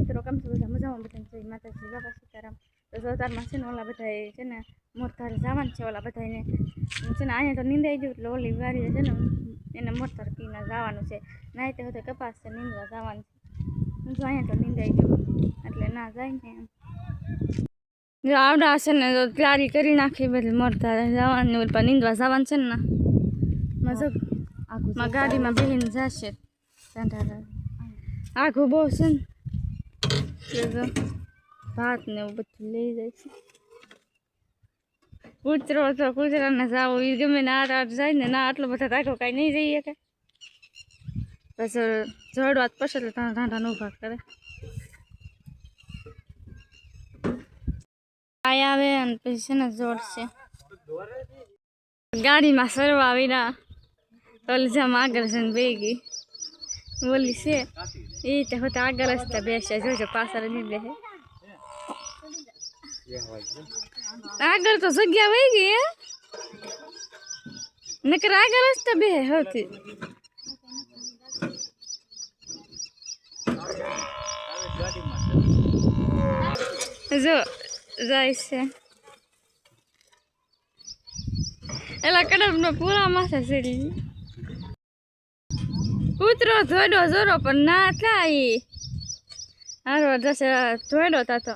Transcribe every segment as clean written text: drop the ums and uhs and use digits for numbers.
મિત્રો કેમ છો બધા મજામાં બધા જય માતાજી બાબા સીતારામ તો જોતારમાં છે ને ઓલા બધા છે ને મોરધારે જવાનું છે ઓલા બધાને છે ને અહીંયા તો નીંદાઈ ગયું એટલે ઓલી વારી છે ને એને મોરધાર પીને જવાનું છે નાઈ તે હોતે કપાસ છે નીંદવા જવાનું છે જો અહીંયા તો નીંદાઈ ગયું એટલે ના જાય ને એમ જો આવડા છે ને તો તૈયારી કરી નાખી બધી મોરધારે જવાનું પણ નીંદવા જવાનું છે ને મજા ગાડીમાં બેહીને જશે આખું બહુ છે ને ભાત ને એવું બધું લઈ જાય છે કૂતરો તો કૂતરાને જાવું એ ગમે ને આટ જાય ને ના આટલો બધા રાખો કાંઈ નહીં જઈએ કે પછી જડવાત પછી એટલે ઢાંઢાને ઊભા કરે આય આવે અને પછી છે ને જોડશે ગાડીમાં સરવા વિના ઓલી જામ આગળ છે ને બેગી બોલી છે એ તો હોતે આગળ જ બેસે જોજો પાછળ નહીં બેસે આગળ તો જગ્યા વહી ગઈ નકર આગળ જ તો બેસે સૌથી જો જાય છે એલા કડબનો પૂરા માથે ચડી કૂતરો ધોડો જોરો પણ ના થાય હારો જશે ધોડો તાતો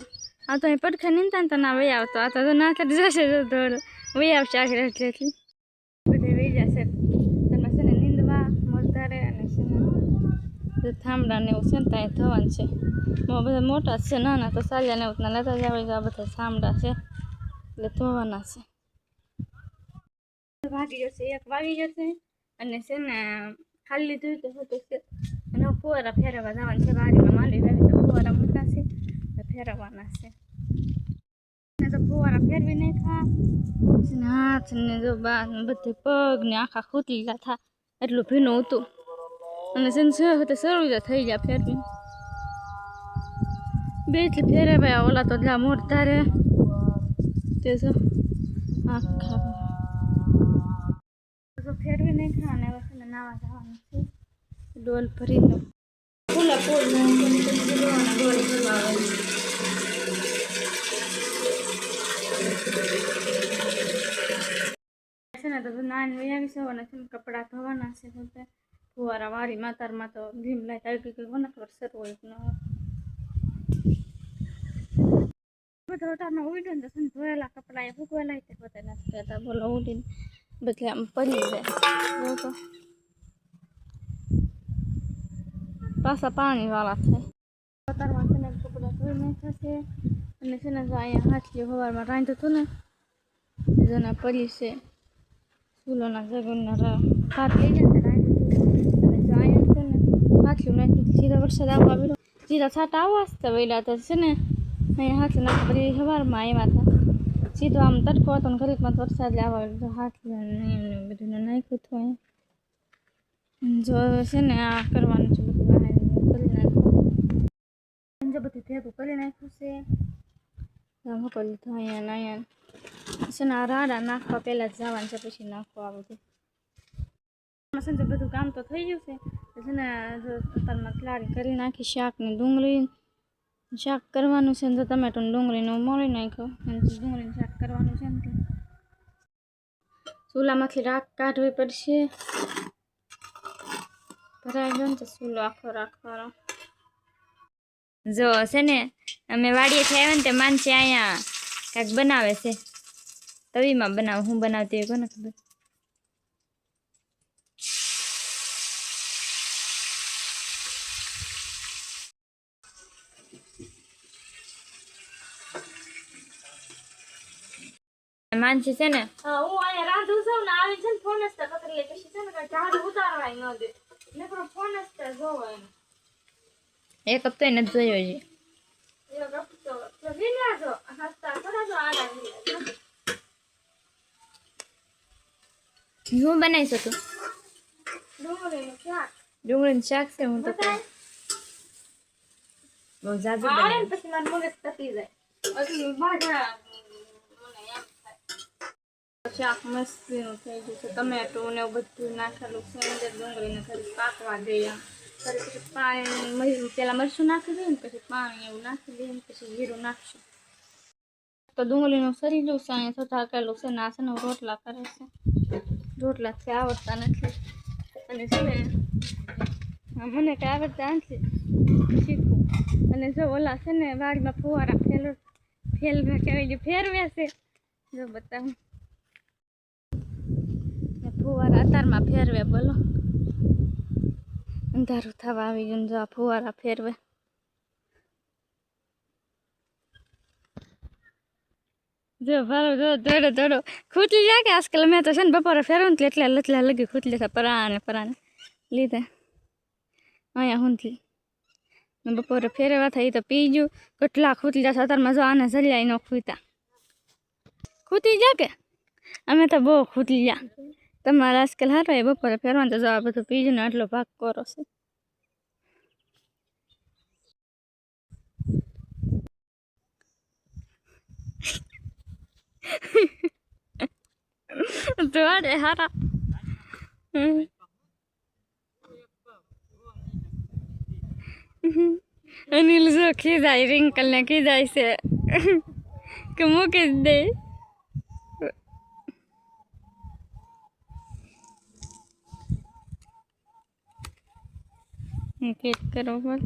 આ તો અહીં પડખે નીંદતા ને તો ના વહી આવતો આ તો ના થાય જશે જો ધોડો વહી આવશે આગળ એટલેથી બધે વહી જશે તેમાં છે ને નીંદવા મોરધારે અને છે ને થાંભલા ને એવું છે ને ત્યાં થવાનું છે બધા મોટા છે નાના તો સાલિયા ને એવું લેતા જ આવે આ બધા થાંભલા છે એટલે ધોવાના છે વાગી જશે 1 વાગી જશે અને છે ને ખાલી લીધું તો હોતું છે અને ફુવારા ફેરવવા જવાનું છે વાડીમાં માંડી વાવી તો ફુવારા મોટા છે તો ફેરવવાના છે ને તો ફુવારા ફેરવી નહીં થા હાથ ને જો બા બધે પગ ને આખા ખૂતલીલા થા એટલું ભીનું હતું અને છે શરૂ જ થઈ ગયા ફેરવી બે એટલે ફેરવાયા ઓલા તો જ્યાં મોરધારે તે જો આખા ફેરવી નહીં ખા ને હવે નાવા જવાનું છે ડોલ ભરીને ફૂલા ફૂલ ડોલ ભરવા આવે છે ને તો નાની વહી આવી છે અને કપડાં ધોવાના છે બધે ફુવારા વારી માતારમાં તો ધીમ લાઈટ આવી ગઈ કોને ખબર શરૂ હોય ન બધા ઓટામાં ઉડ્યો ને તો ધોયેલા કપડાં એ ફૂકવેલા તે બધા નથી કહેતા બોલો ઉડીને બધે આમ પડી જાય તો પાછા પાણીવાળા થાય અત્યારમાં છે ને કપડાં ધોઈ નાખ્યા છે અને છે ને જો અહીંયા હાથલી સવારમાં રાંધ્યું હતું ને જેના પડી છે ફૂલોના જગનના ભાત લઈ જાય રાંધ્યું અને જો અહીંયા છે ને હાથલું નાખ્યું સીધા વરસાદ આવવા આવ્યો સીધા છાંટા આવવા જ વહેલા હતા છે ને અહીંયા હાથલું નાખ્યું બધી સવારમાં આવ્યા હતા સીધો આમ તડકો હતો ને ઘડીકમાં વરસાદ લાવવા તો હાથલું નહીં બધું નાખ્યું હતું જો છે ને આ કરવાનું છે બધું બહાર કરી નાખ્યું જો બધું ભેગું કરી નાખ્યું છે આમ કરી લીધું અહીંયા છે ને આ રાડા નાખવા પહેલાં જ જવાનું છે પછી નાખવા આ બધું છે ને બધું કામ તો થઈ ગયું છે ને જો અત્યારમાં તૈયારી કરી નાખી શાકની ડુંગળી શાક કરવાનું છે ને તો ટમેટું ડુંગળીનું મોળી નાખ્યું ડુંગળીનું શાક કરવાનું છે ને ચૂલામાંથી રાખ કાઢવી પડશે ભરાઈ ગયો ને તો ચૂલો આખો રાખવાનો જો છે ને અમે વાડીએથી આવ્યા ને તે માનસી અહીંયા કાંઈક બનાવે છે તવીમાં બનાવે હું બનાવતી હોય કોને ખબર માનસી છે ને હું અહીંયા રાંધું છું ને આવી છે ને ફોન જ પકડી લે પછી છે ને ઝાડુ ઉતારવાય ન દે નકરો ફોન જ જોવો એમ એક હપ્તો એને જોયો છે એક હપ્તો તો વિના જો હસતા થોડા જો આડા હું બનાવી શકું ડુંગળીનું શાક છે હું તો બહુ જાજુ બનાવી પછી મારું મગજ તપી જાય ભાજા શાક મસ્તીનું થઈ ગયું છે ટમેટું ને બધું નાખેલું છે અંદર ડુંગળીને ખાલી પાકવા દઈએ પછી પાણી પેલા મરચું નાખી દઈએ ને પછી પાણી એવું નાખી દઈએ ને પછી જીરું નાખશું. તો ડુંગળીનું સરી જવું છે, અહીંયા તો ઢાકેલું છે, ના છે ને રોટલા કરે છે. રોટલાથી આવડતા નથી અને છે ને મને કંઈ આવડતા નથી શીખવું. અને જો ઓલા છે ને વાડીમાં ફુવારા ફેરવે છે, જો બતાવું ફુવારા અતારમાં ફેરવે. બોલો અંધારું થવા આવી ગયું, જો આ ફુવારા ફેરવે. જો ભારો જો દોડો દોડો ખૂટલી જાય કે આજકાલ મેં તો છે ને બપોરે ફેરવું ને એટલે લચલા લગી ખૂટલી છે પરાણે લીધે અહીંયા હુંથી બપોરે ફેરવા થાય તો પી ગયું. કેટલા ખૂટલી જશે અત્યારમાં જો આને જલ્યા ન ખૂટા ખૂટી જા કે અમે તો બહુ ખૂટલી ગયા. તમારે આજકાલ હારો એ બપોરે ફેરવાનું તો જો આ બધું પીજું ને આટલો ભાગ કરો છે. દોડે હારા અનિલ જો ખીજાય, રિંકલ ને ખીજાય છે કે મૂકી જ દે. ક્લિક કરો બોલ.